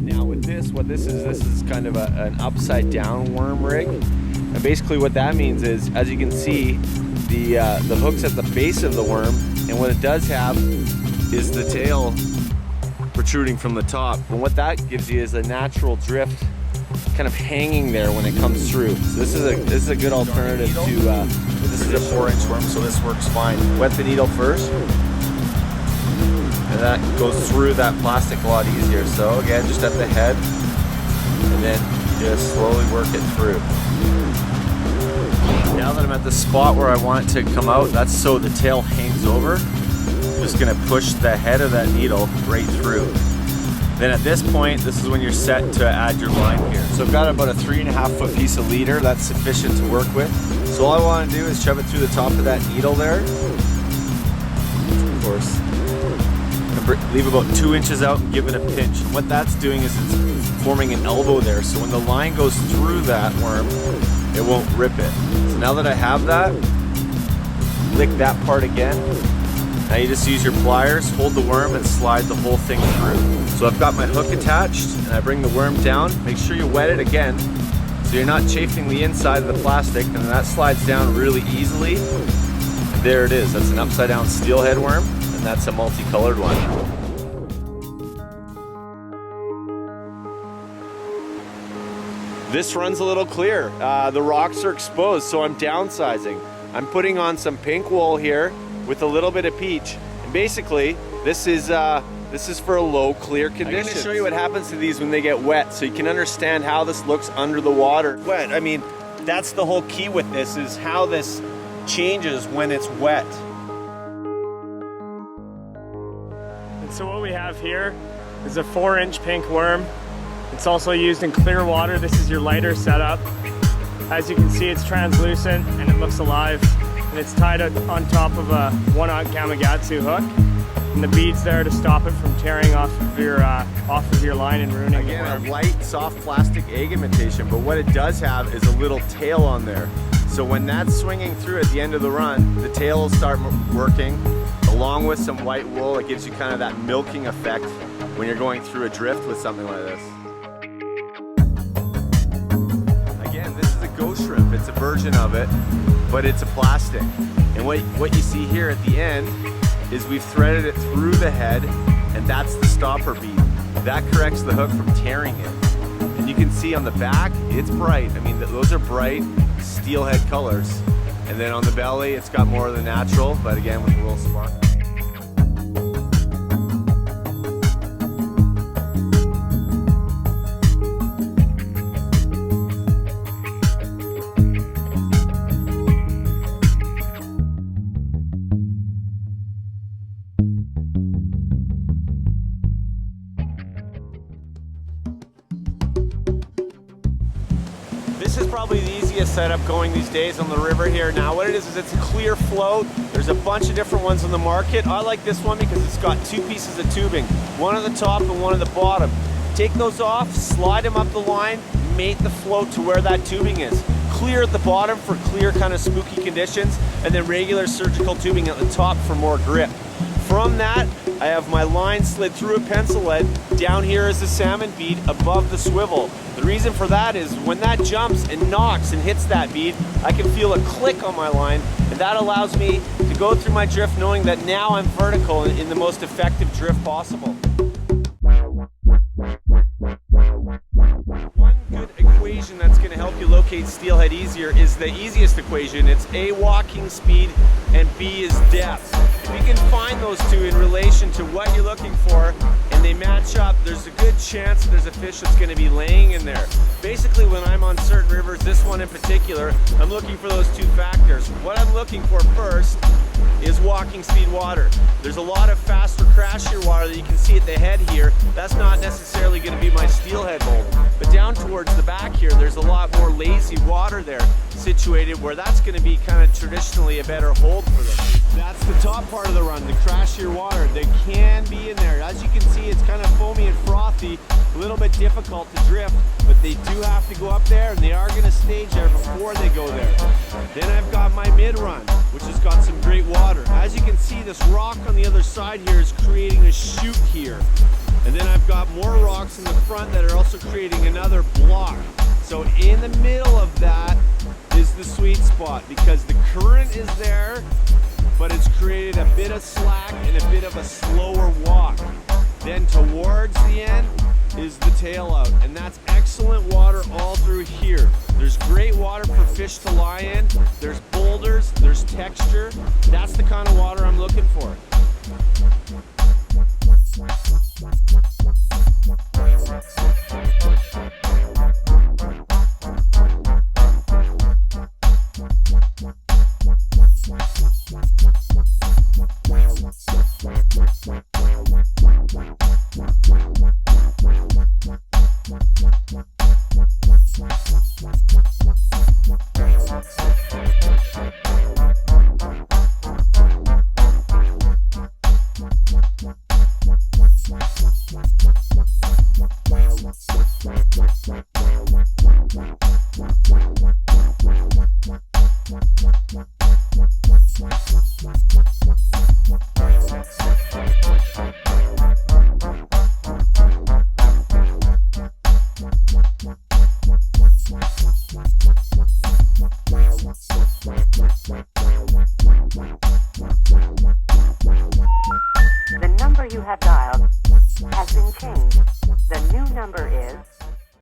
Now with this, this is kind of an upside down worm rig. And basically what that means is, as you can see, the hook's at the base of the worm, and what it does have is the tail protruding from the top. And what that gives you is a natural drift kind of hanging there when it comes through. So this is a good alternative to, this is a 4-inch worm, so this works fine. Wet the needle first, and that goes through that plastic a lot easier. So again, just at the head, and then you just slowly work it through. Now that I'm at the spot where I want it to come out, that's so the tail hangs over. I'm just gonna push the head of that needle right through. Then at this point, this is when you're set to add your line here. So I've got about a 3.5 foot piece of leader. That's sufficient to work with. So all I want to do is shove it through the top of that needle there. Of course, leave about 2 inches out and give it a pinch. And what that's doing is it's forming an elbow there. So when the line goes through that worm, it won't rip it. So now that I have that, lick that part again. Now you just use your pliers, hold the worm, and slide the whole thing through. So I've got my hook attached, and I bring the worm down. Make sure you wet it again, so you're not chafing the inside of the plastic, and that slides down really easily. And there it is. That's an upside down steelhead worm, and that's a multicolored one. This runs a little clear. The rocks are exposed, so I'm downsizing. I'm putting on some pink wool here with a little bit of peach. And basically, this is for a low clear condition. I'm going to show you what happens to these when they get wet, so you can understand how this looks under the water. Wet, I mean, that's the whole key with this, is how this changes when it's wet. And so what we have here is a 4-inch pink worm. It's also used in clear water. This is your lighter setup. As you can see, it's translucent and it looks alive. And it's tied on top of a 1/0 Gamakatsu hook. And the bead's there to stop it from tearing off of your line and ruining the worm. Again, a light, soft plastic egg imitation, but what it does have is a little tail on there. So when that's swinging through at the end of the run, the tail will start working, along with some white wool. It gives you kind of that milking effect when you're going through a drift with something like this. Again, this is a ghost shrimp. It's a version of it, but it's a plastic. And what you see here at the end is we've threaded it through the head, and that's the stopper bead. That corrects the hook from tearing it. And you can see on the back, it's bright. I mean, those are bright steelhead colors. And then on the belly, it's got more of the natural, but again, with a little spark. This is probably the easiest setup going these days on the river here. Now what it is it's a clear float. There's a bunch of different ones on the market. I like this one because it's got 2 pieces of tubing, one on the top and one on the bottom. Take those off, slide them up the line, mate the float to where that tubing is. Clear at the bottom for clear kind of spooky conditions, and then regular surgical tubing at the top for more grip. From that, I have my line slid through a pencil lead. Down here is the salmon bead above the swivel. The reason for that is when that jumps and knocks and hits that bead, I can feel a click on my line, and that allows me to go through my drift knowing that now I'm vertical in the most effective drift possible. One good equation that's going to help you locate steelhead easier is the easiest equation. It's A, walking speed, and B is depth. If you can find those two in relation to what you're looking for and they match up, there's a good chance that there's a fish that's going to be laying in there. Basically, when I'm on certain rivers, this one in particular, I'm looking for those 2 factors. What I'm looking for first is walking speed water. There's a lot of faster, crashier water that you can see at the head here. That's not necessarily going to be my steelhead hold. But down towards the back here, there's a lot more lazy water there situated where that's going to be kind of traditionally a better hold for them. That's the top part of the run, the crashier water. They can be in there. As you can see, it's kind of foamy and frothy, a little bit difficult to drift, but they do have to go up there, and they are going to stage there before they go there. Then I've got my mid-run, which has got some great water. As you can see, this rock on the other side here is creating a chute here. And then I've got more rocks in the front that are also creating another block. So in the middle of that is the sweet spot, because the current is there, but it's created a bit of slack and a bit of a slower walk. Then towards the end is the tail out, and that's excellent water all through here. There's great water for fish to lie in, there's boulders, there's texture. That's the kind of water I'm looking for.